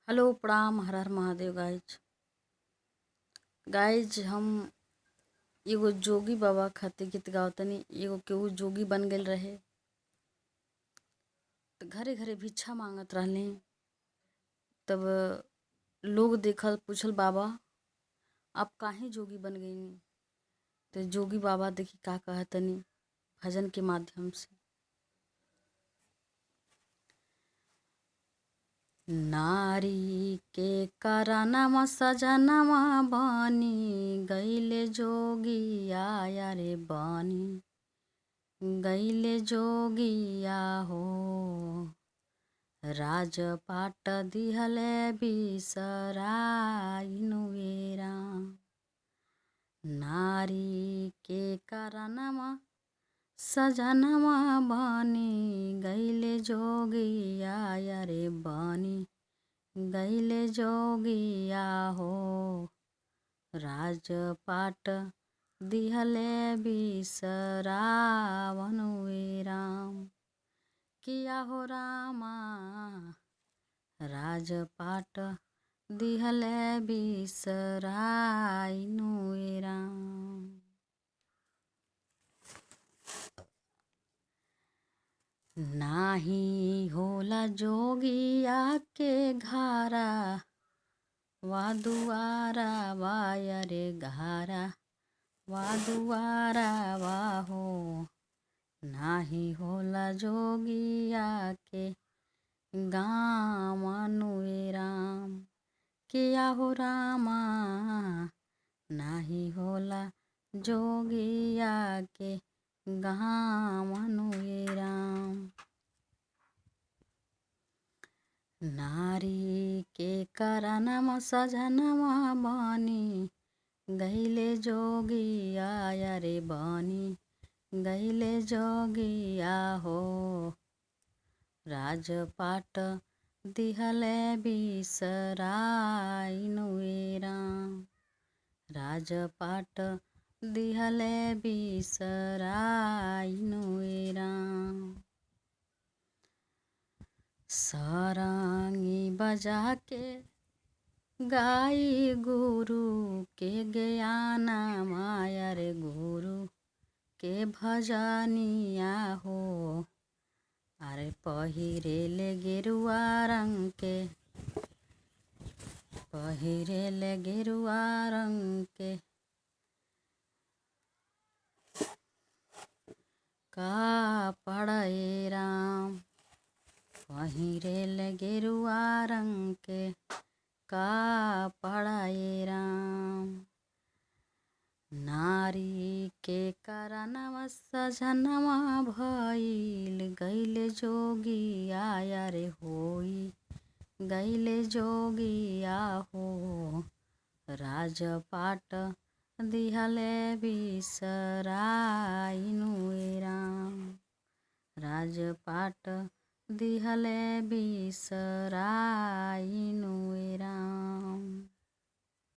Hello प्रणाम, हर हर Mahadev. Guys हम एगो जोगी बाबा खातिर गीत गावतनी। एगो केहू जोगी बन गए रहे तो घरे घरे भिक्षा मांगत रहले। तब लोग देखल, पूछल, बाबा आप काहे जोगी बन गईनी? तो जोगी बाबा देखी का कहतनी भजन के माध्यम से। नारी के करनमा सजनमा बनी गईले जोगिया रे बनी गईले जोगिया हो। राजपाट दिहले बिसराइनु वेरा। नारी के करनमा सजनमा बनी गईले जोगिया रे बनी गईले जोगिया हो। राजपाट दिहले बिसरावनु राम। किया हो रामा राजपाट दिहले बिसराइनु राम। नाही होला जोगिया के घारा वा दुआरा वायरे घारा वा दुआरा वाहो। नाही होला जोगिया के गामनु राम। किया हो रामा नाही होला जोगिया के गामनु राम। नारी के करनमा सजनमा बनी गईले जोगिया रे बनी गईले जोगिया हो। राजपाट दिहले बिसराइनु राम। राजपाट दिहले बिसराइनु राम। सारंगी बजा के गाई गुरु के ज्ञान माया रे गुरु के भजनिया हो। अरे पहिरेले गेरुआ रंग के पहिरेले गेरुआ रंग के कापड़े राम। पहिरेले गेरुआ रंग के कापड़े राम। नारी के करनमा सजनमा भइल गईले जोगिया रे होई गईले जोगिया हो। राजपाट दिहले बिसराइनु राम। राजपाट दिहले बिसराइनु राम।